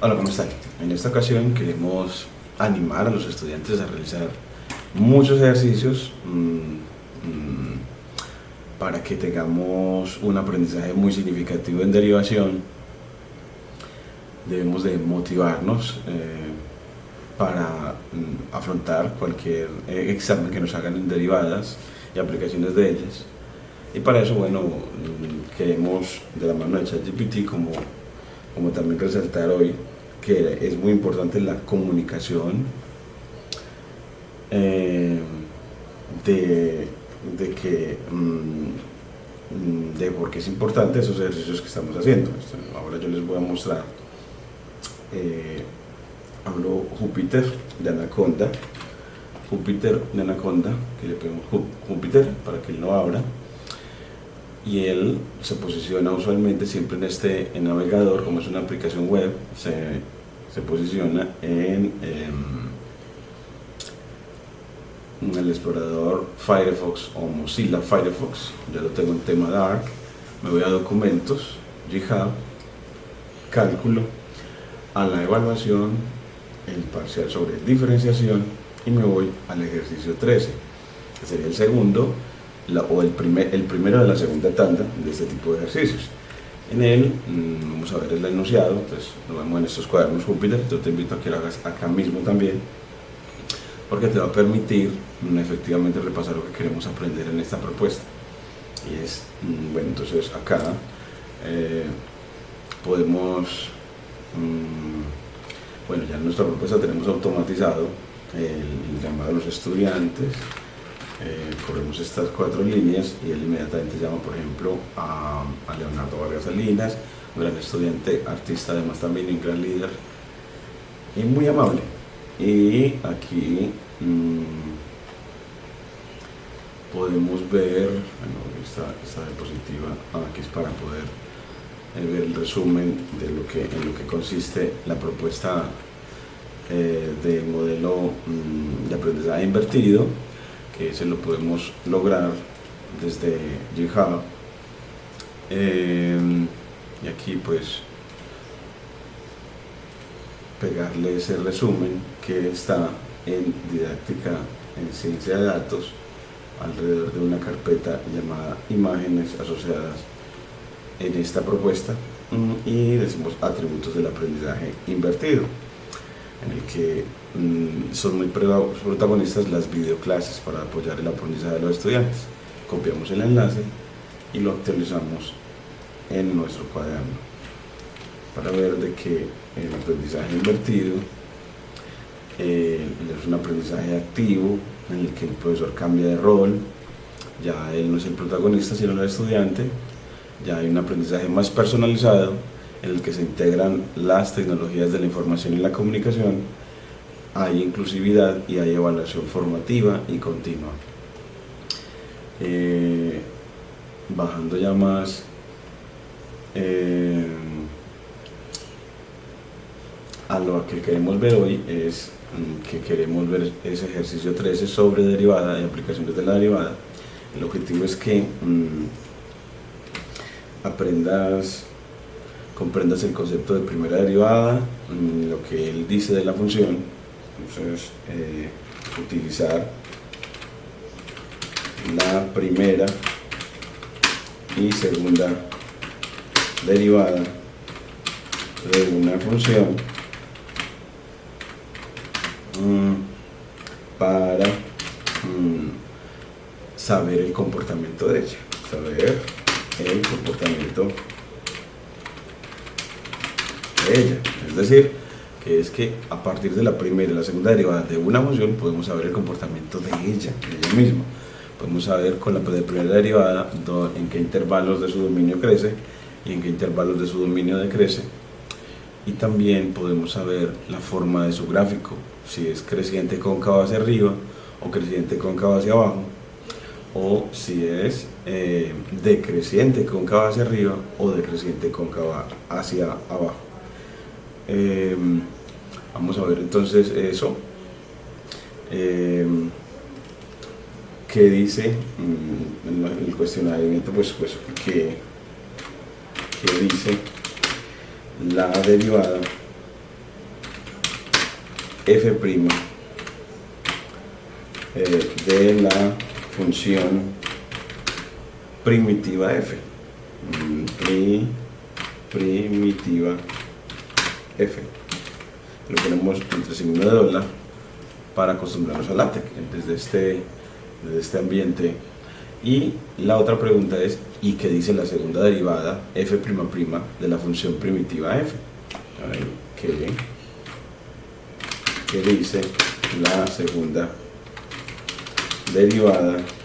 Hola, ¿cómo están? En esta ocasión queremos animar a los estudiantes a realizar muchos ejercicios para que tengamos un aprendizaje muy significativo en derivación. Debemos de motivarnos para afrontar cualquier examen que nos hagan en derivadas y aplicaciones de ellas. Y para eso, bueno, queremos de la mano de ChatGPT como también resaltar hoy que es muy importante la comunicación de por qué es importante esos ejercicios que estamos haciendo. Ahora yo les voy a mostrar, hablo Júpiter de Anaconda, que le ponemos Júpiter para que él lo abra, y él se posiciona usualmente siempre en este navegador, como es una aplicación web, se posiciona en el explorador Firefox o Mozilla Firefox. Ya lo tengo en tema Dark. Me voy a documentos, GitHub, cálculo, a la evaluación, el parcial sobre diferenciación, y me voy al ejercicio 13, que sería el segundo el primero de la segunda tanda de este tipo de ejercicios. En él vamos a ver el enunciado, entonces lo vemos en estos cuadernos Júpiter. Yo te invito a que lo hagas acá mismo también, porque te va a permitir efectivamente repasar lo que queremos aprender en esta propuesta. Y es, bueno, entonces acá podemos, bueno, ya en nuestra propuesta tenemos automatizado el llamado a los estudiantes. Corremos estas 4 líneas y él inmediatamente llama, por ejemplo, a Leonardo Vargas Salinas, un gran estudiante, artista, además también un gran líder y muy amable. Y aquí podemos ver, bueno, esta diapositiva aquí es para poder ver el resumen de en lo que consiste la propuesta del modelo de aprendizaje invertido, que ese lo podemos lograr desde GitHub. Y aquí pues pegarle ese resumen que está en didáctica en ciencia de datos alrededor de una carpeta llamada imágenes asociadas en esta propuesta, y decimos atributos del aprendizaje invertido, en el que son muy protagonistas las videoclases para apoyar el aprendizaje de los estudiantes. Copiamos el enlace y lo actualizamos en nuestro cuaderno para ver de que el aprendizaje invertido es un aprendizaje activo en el que el profesor cambia de rol. Ya él no es el protagonista sino el estudiante. Ya hay un aprendizaje más personalizado en el que se integran las tecnologías de la información y la comunicación, hay inclusividad y hay evaluación formativa y continua. Bajando ya más, a lo que queremos ver hoy es que queremos ver ese ejercicio 13 sobre derivada y aplicaciones de la derivada. El objetivo es que comprendas el concepto de primera derivada, lo que él dice de la función. Entonces, utilizar la primera y segunda derivada de una función para saber el comportamiento de ella, es decir, que a partir de la primera y la segunda derivada de una función podemos saber el comportamiento de ella misma. Podemos saber con la primera derivada en qué intervalos de su dominio crece y en qué intervalos de su dominio decrece, y también podemos saber la forma de su gráfico, si es creciente cóncavo hacia arriba o creciente cóncavo hacia abajo, o si es decreciente cóncavo hacia arriba o decreciente cóncava hacia abajo. Vamos a ver entonces eso. ¿Qué dice en el cuestionamiento? Pues que dice la derivada f' de la función primitiva f. Primitiva f. Lo ponemos entre signo de dólar para acostumbrarnos al LaTeX desde este ambiente. Y la otra pregunta es, ¿y qué dice la segunda derivada f'' de la función primitiva f? A ver, ¿qué dice la segunda derivada f''?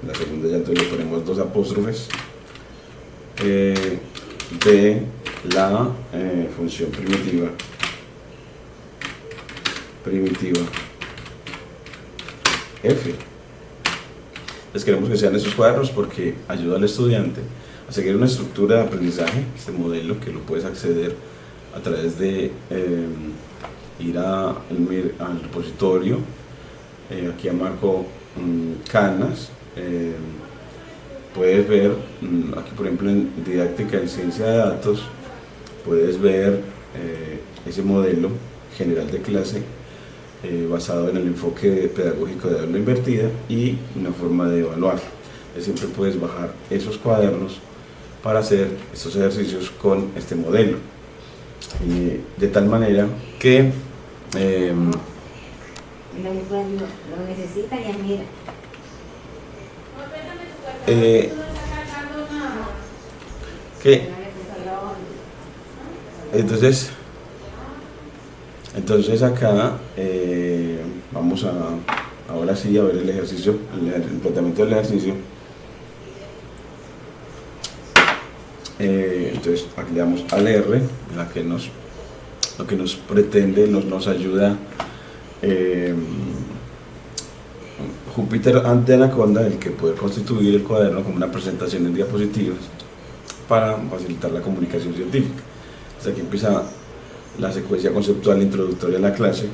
La segunda ya entonces le ponemos 2 apóstrofes de la función primitiva f. Entonces queremos que sean esos cuadernos porque ayuda al estudiante a seguir una estructura de aprendizaje, este modelo que lo puedes acceder a través de ir al repositorio. Aquí a Marco Canas, puedes ver aquí por ejemplo en didáctica en ciencia de datos, puedes ver ese modelo general de clase basado en el enfoque pedagógico de aula invertida y una forma de evaluarlo. Siempre puedes bajar esos cuadernos para hacer estos ejercicios con este modelo, de tal manera que lo necesita y admira. Entonces acá vamos ahora sí a ver el ejercicio, el planteamiento del ejercicio. Entonces aquí le damos al R, lo que nos pretende, nos ayuda Júpiter ante Anaconda, el que puede constituir el cuaderno como una presentación en diapositivas para facilitar la comunicación científica. Entonces aquí empieza la secuencia conceptual introductoria a la clase.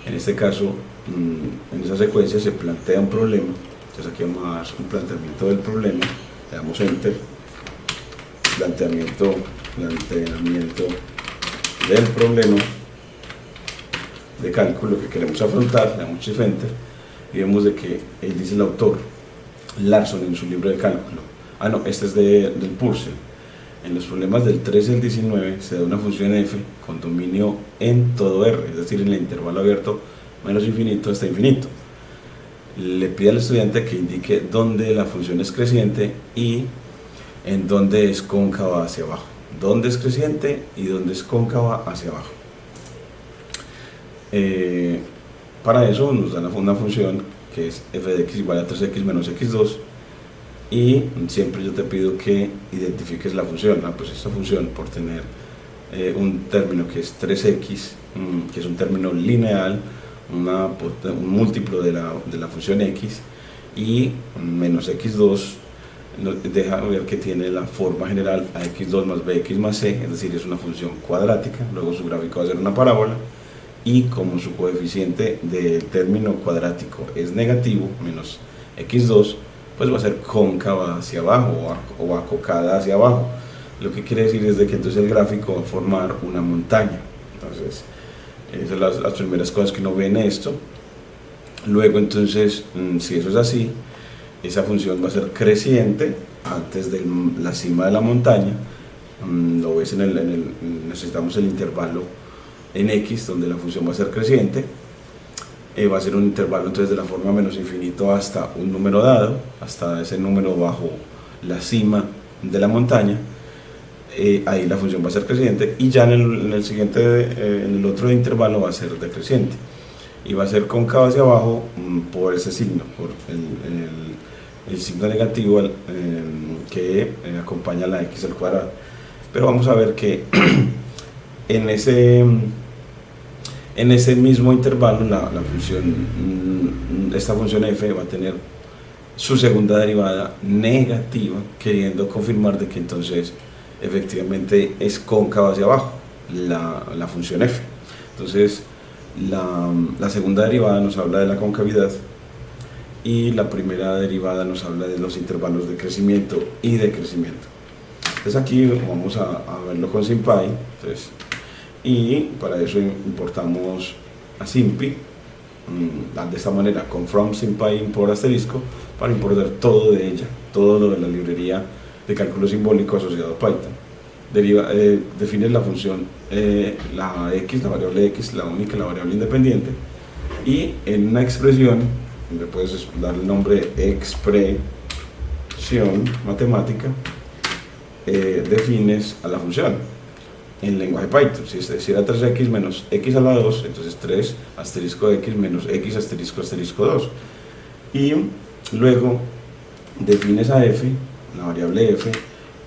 En este caso, en esa secuencia se plantea un problema. Entonces aquí vamos a dar un planteamiento del problema, le damos Enter, planteamiento del problema de cálculo que queremos afrontar, le damos Shift Enter y vemos de que él dice el autor, Larson, en su libro de cálculo. No, este es del Purcell. En los problemas del 13 al 19 se da una función f con dominio en todo R, es decir, en el intervalo abierto menos infinito hasta infinito. Le pide al estudiante que indique dónde la función es creciente y en dónde es cóncava hacia abajo. Dónde es creciente y dónde es cóncava hacia abajo. Para eso nos da una función que es f de x igual a 3x menos x2. Y siempre yo te pido que identifiques la función. Pues esta función, por tener un término que es 3x, que es un término lineal, un múltiplo de la función x, y menos x2 nos deja ver que tiene la forma general ax2 más bx más c, es decir, es una función cuadrática. Luego su gráfico va a ser una parábola, y como su coeficiente del término cuadrático es negativo, menos x2, pues va a ser cóncava hacia abajo o acocada hacia abajo. Lo que quiere decir es de que entonces el gráfico va a formar una montaña. Entonces, esas son las primeras cosas que uno ve en esto. Luego entonces, si eso es así, esa función va a ser creciente antes de la cima de la montaña. Lo ves necesitamos el intervalo en x, donde la función va a ser creciente. Va a ser un intervalo entonces de la forma menos infinito hasta un número dado, hasta ese número bajo la cima de la montaña. Ahí la función va a ser creciente, y ya en el siguiente, en el otro intervalo va a ser decreciente y va a ser cóncava hacia abajo por ese signo, por el signo negativo que acompaña la x al cuadrado. Pero vamos a ver que en ese mismo intervalo esta función f va a tener su segunda derivada negativa, queriendo confirmar de que entonces efectivamente es cóncava hacia abajo la función f. Entonces la segunda derivada nos habla de la concavidad, y la primera derivada nos habla de los intervalos de crecimiento y decrecimiento. Entonces aquí vamos a verlo con SymPy. Entonces y para eso importamos a SIMPy, de esta manera, con from SIMPy import asterisco, para importar todo de ella, todo lo de la librería de cálculo simbólico asociado a Python. Defines la función, la x, la variable x, la única, la variable independiente, y en una expresión le puedes dar el nombre de expresión matemática, defines a la función en lenguaje Python. Si era 3x menos x a la 2, entonces 3 asterisco x menos x asterisco asterisco 2, y luego defines a f, la variable f,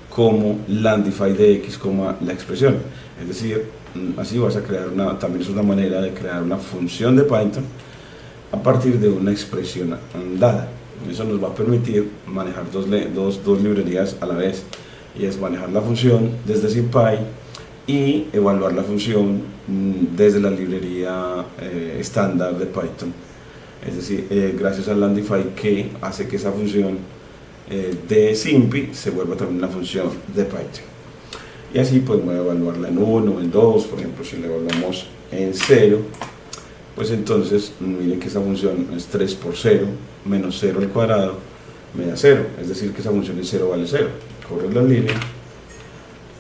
como landify de x, como la expresión. Es decir, así vas a crear también es una manera de crear una función de Python a partir de una expresión dada. Eso nos va a permitir manejar dos librerías a la vez, y es manejar la función desde SIMPy y evaluar la función desde la librería estándar de Python. Es decir, gracias al landify, que hace que esa función de SIMPy se vuelva también una función de Python. Y así podemos evaluarla en 1, en 2, por ejemplo, si la evaluamos en 0, pues entonces miren que esa función es 3 por 0, menos 0 al cuadrado, me da 0, es decir que esa función en 0 vale 0. Corres la línea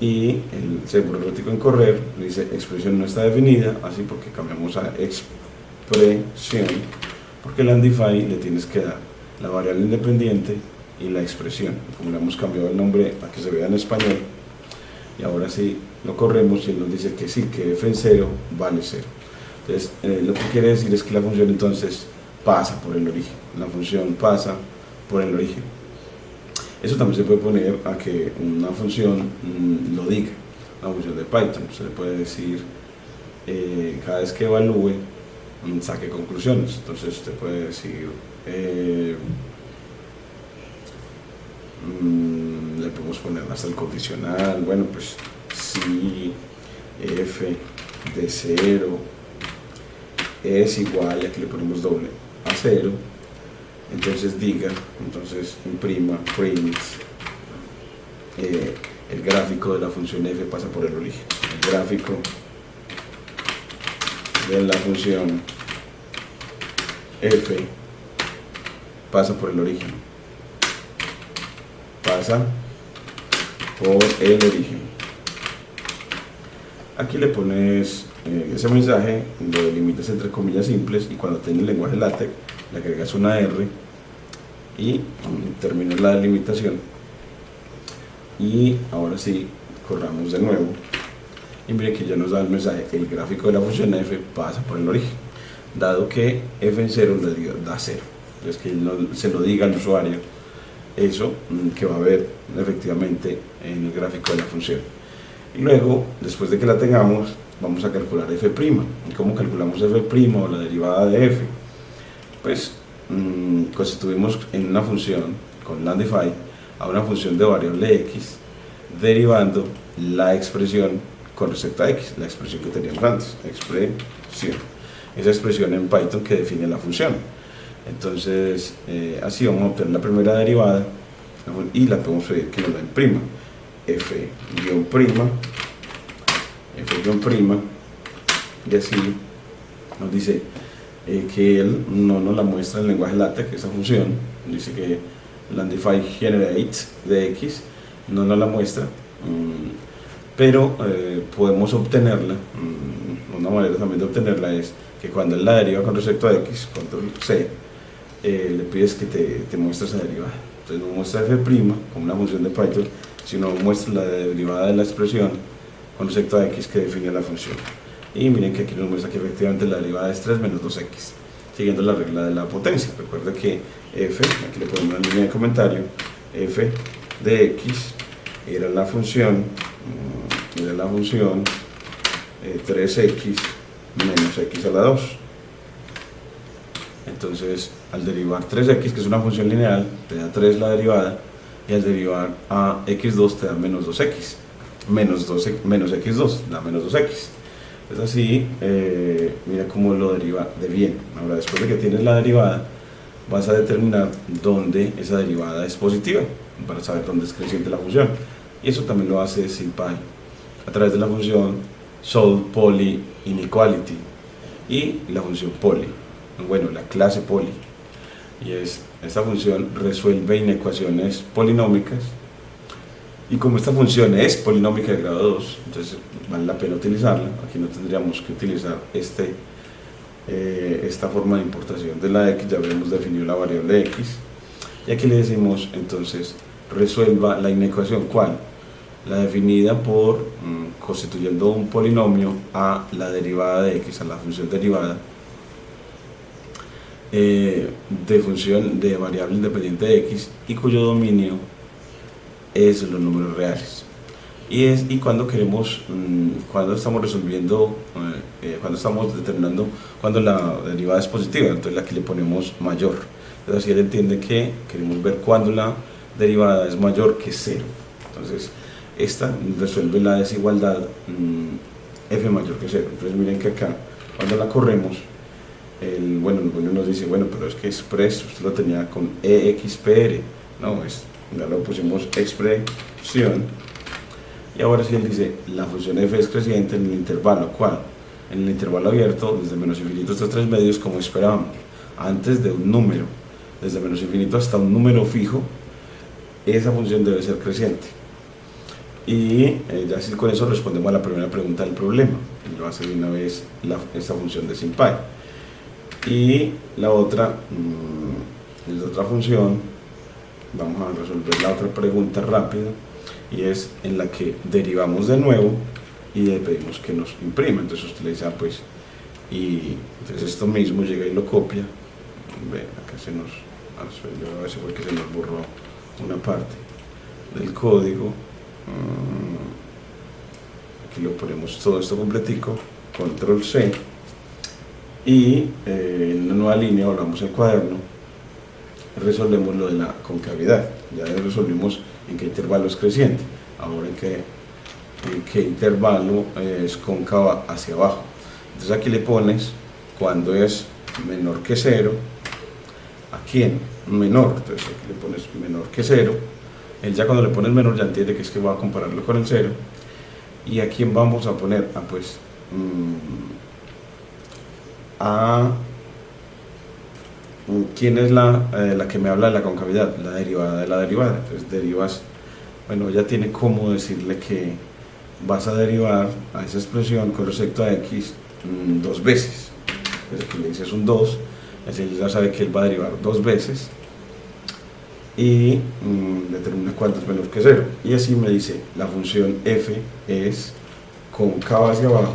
y el símbolo errático en correr dice expresión no está definida, así porque cambiamos a expresión, porque el landify le tienes que dar la variable independiente y la expresión. Como le hemos cambiado el nombre a que se vea en español, y ahora sí lo corremos y él nos dice que sí, que f en 0 vale 0. Entonces lo que quiere decir es que la función entonces pasa por el origen, la función pasa por el origen. Eso también se puede poner a que una función lo diga, una función de Python. Se le puede decir cada vez que evalúe, saque conclusiones. Entonces usted puede decir, le podemos poner hasta el condicional, bueno, pues si f de 0 es igual, y aquí le ponemos doble, a 0, entonces diga, entonces imprima, print, el gráfico de la función f pasa por el origen. El gráfico de la función f pasa por el origen. Pasa por el origen. Aquí le pones ese mensaje, lo delimitas entre comillas simples, y cuando tengas el lenguaje LaTeX le agregas una R y terminas la delimitación. Y ahora sí, corramos de nuevo y mire que ya nos da el mensaje: el gráfico de la función f pasa por el origen, dado que f en 0 da 0. Es que se lo diga al usuario eso que va a ver efectivamente en el gráfico de la función. Y luego, después de que la tengamos, vamos a calcular f'. ¿Y cómo calculamos f' o la derivada de f? Pues constituimos en una función con landify a una función de variable x, derivando la expresión con respecto a x, la expresión que teníamos antes, expresión, esa expresión en Python que define la función. Entonces así vamos a obtener la primera derivada y la podemos pedir que nos la imprima, f', y así nos dice que él no nos la muestra en el lenguaje LaTeX, esa función, dice que landify generate de x no nos la muestra, pero podemos obtenerla. Una manera también de obtenerla es que cuando él la deriva con respecto a x, control C, le pides que te muestre esa derivada. Entonces no muestra f' como una función de Python, sino muestra la derivada de la expresión con respecto a x que define la función. Y miren que aquí nos muestra que efectivamente la derivada es 3 menos 2x, siguiendo la regla de la potencia. Recuerda que f, aquí le ponemos una línea de comentario, f de x era la función 3x menos x a la 2. Entonces, al derivar 3x, que es una función lineal, te da 3 la derivada, y al derivar a x2 te da menos 2x, menos x2, da menos 2x. Es así, mira cómo lo deriva de bien. Ahora, después de que tienes la derivada, vas a determinar dónde esa derivada es positiva, para saber dónde es creciente la función. Y eso también lo hace SIMPy. A través de la función solve poly inequality y la función poly, bueno, la clase poly, y esta función resuelve inecuaciones polinómicas, y como esta función es polinómica de grado 2, entonces vale la pena utilizarla. Aquí no tendríamos que utilizar esta forma de importación de la x, ya habíamos definido la variable x, y aquí le decimos entonces resuelva la inecuación. ¿Cuál? La definida por constituyendo un polinomio a la derivada de x, a la función derivada de función de variable independiente de x, y cuyo dominio es los números reales. Y cuando queremos, cuando estamos resolviendo, cuando estamos determinando cuando la derivada es positiva, entonces aquí le ponemos mayor. Entonces así él entiende que queremos ver cuando la derivada es mayor que 0. Entonces esta resuelve la desigualdad f mayor que 0. Entonces miren que acá, cuando la corremos, bueno, nos dice, bueno, pero es que express usted lo tenía con EXPR, no, ya lo pusimos expresión, y ahora sí él dice, la función f es creciente en el intervalo. ¿Cuál? En el intervalo abierto, desde menos infinito hasta 3 medios, como esperábamos, antes de un número, desde menos infinito hasta un número fijo, esa función debe ser creciente. Y ya así con eso respondemos a la primera pregunta del problema, y lo hace de una vez esta función de SymPy. Y la otra función, vamos a resolver la otra pregunta rápido, y es en la que derivamos de nuevo y le pedimos que nos imprima. Entonces usted le dice, pues, y entonces esto mismo llega y lo copia. Ven, acá se nos, a ver si fue que se nos borró una parte del código. Aquí lo ponemos todo esto completico, control C, y en una nueva línea, volvamos al cuaderno, resolvemos lo de la concavidad. Ya resolvimos en qué intervalo es creciente, ahora en qué intervalo es cóncava hacia abajo. Entonces aquí le pones cuando es menor que 0, ¿a quién? Menor. Entonces aquí le pones menor que 0. Él ya cuando le pones menor ya entiende que es que va a compararlo con el 0. ¿Y a quién vamos a poner? Pues ¿quién es la que me habla de la concavidad? La derivada de la derivada. Entonces derivas, bueno, ya tiene cómo decirle que vas a derivar a esa expresión con respecto a x 2 veces. Entonces aquí le dices un 2, así él ya sabe que él va a derivar 2 veces, y determina cuánto es menor que 0. Y así me dice, la función f es cóncava hacia abajo,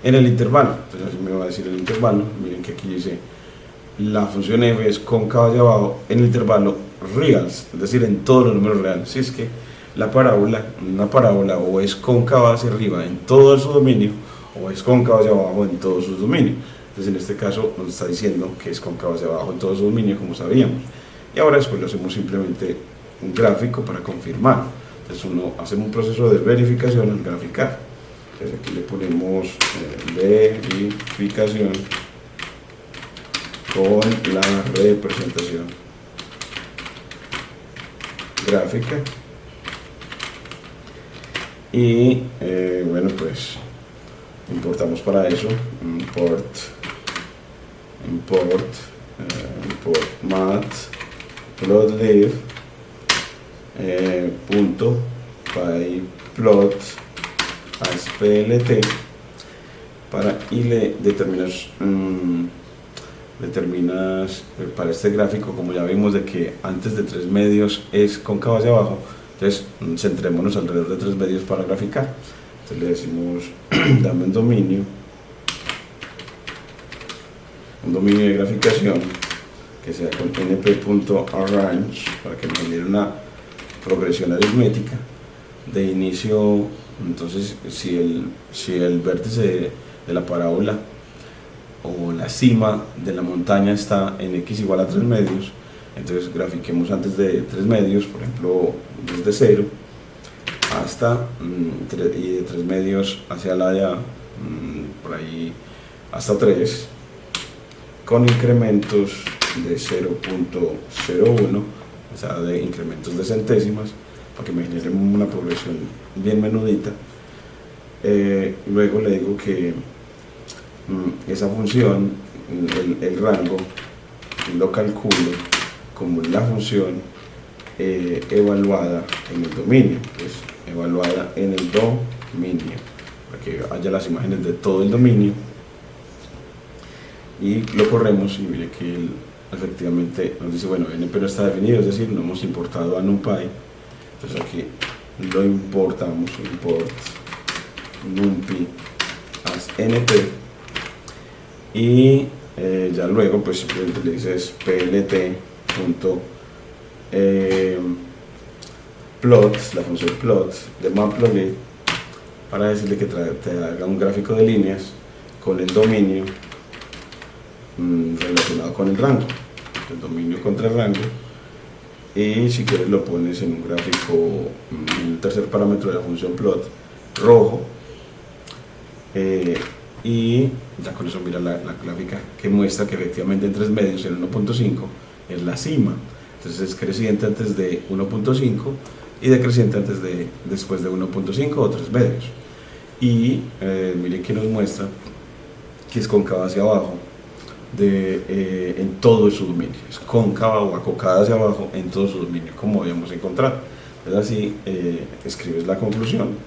en el intervalo. Entonces así me va a decir el intervalo. Miren que aquí dice, la función f es cóncava hacia abajo en el intervalo reals, es decir, en todos los números reales. Si es que una parábola o es cóncava hacia arriba en todo su dominio, o es cóncava hacia abajo en todos sus dominios. Entonces en este caso nos está diciendo que es cóncava hacia abajo en todo su dominio, como sabíamos. Y ahora después lo hacemos simplemente un gráfico para confirmar. Entonces hacemos un proceso de verificación al graficar. Entonces aquí le ponemos verificación con la representación gráfica. Y bueno, pues importamos para eso import matplotlib punto pyplot asplt y le determinas para este gráfico, como ya vimos de que antes de 3 medios es cóncavo hacia abajo, entonces centrémonos alrededor de 3 medios para graficar. Entonces le decimos dame un dominio de graficación que sea con np.arrange para que nos genere una progresión aritmética de inicio. Entonces si el vértice de la parábola o la cima de la montaña está en x igual a 3 medios, entonces grafiquemos antes de 3 medios, por ejemplo desde 0 hasta y de 3 medios hacia la de por ahí hasta 3, con incrementos de 0.01, o sea, de incrementos de centésimas, para que me genere una progresión bien menudita. Luego le digo que esa función, el rango, lo calculo como la función evaluada en el dominio, pues evaluada en el dominio, para que haya las imágenes de todo el dominio, y lo corremos y mire que él efectivamente nos dice, bueno, NP no está definido, es decir, no hemos importado a NumPy. Entonces aquí lo importamos, import NumPy as NP, y ya luego pues simplemente le dices plt.plot, la función plot de matplotlib, para decirle que te haga un gráfico de líneas con el dominio relacionado con el rango, el dominio contra el rango, y si quieres lo pones en un gráfico, en el tercer parámetro de la función plot, rojo, y ya con eso mira la gráfica que muestra que efectivamente en 3 medios, en 1.5 es la cima, entonces es creciente antes de 1.5 y decreciente después de 1.5 o 3 medios, y miren que nos muestra que es cóncava hacia abajo en todo su dominio, es cóncava o acocada hacia abajo en todo su dominio, como habíamos encontrado. Entonces así escribes la conclusión.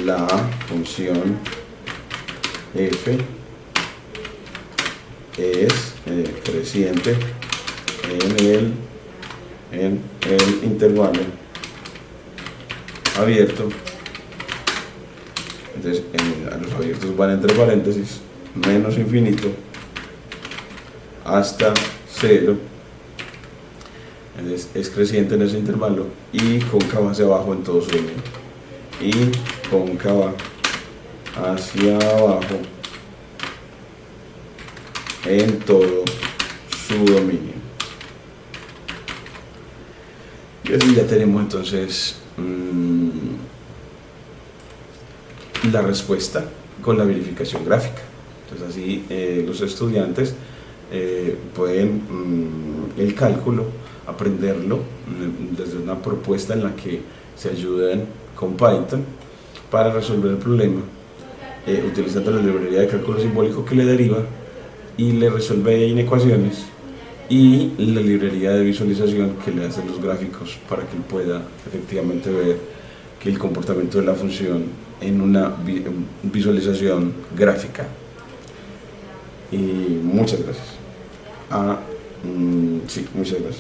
La función f es creciente en el intervalo abierto. Entonces a los abiertos van entre paréntesis menos infinito hasta 0. Entonces es creciente en ese intervalo y cóncava hacia abajo en todo su dominio, y cóncava hacia abajo en todo su dominio. Y así ya tenemos entonces la respuesta con la verificación gráfica. Entonces así los estudiantes pueden el cálculo aprenderlo desde una propuesta en la que se ayuden con Python para resolver el problema, utilizando la librería de cálculo simbólico que le deriva y le resuelve inecuaciones, y la librería de visualización que le hace los gráficos para que él pueda efectivamente ver que el comportamiento de la función en una visualización gráfica. Y muchas gracias. Sí, muchas gracias.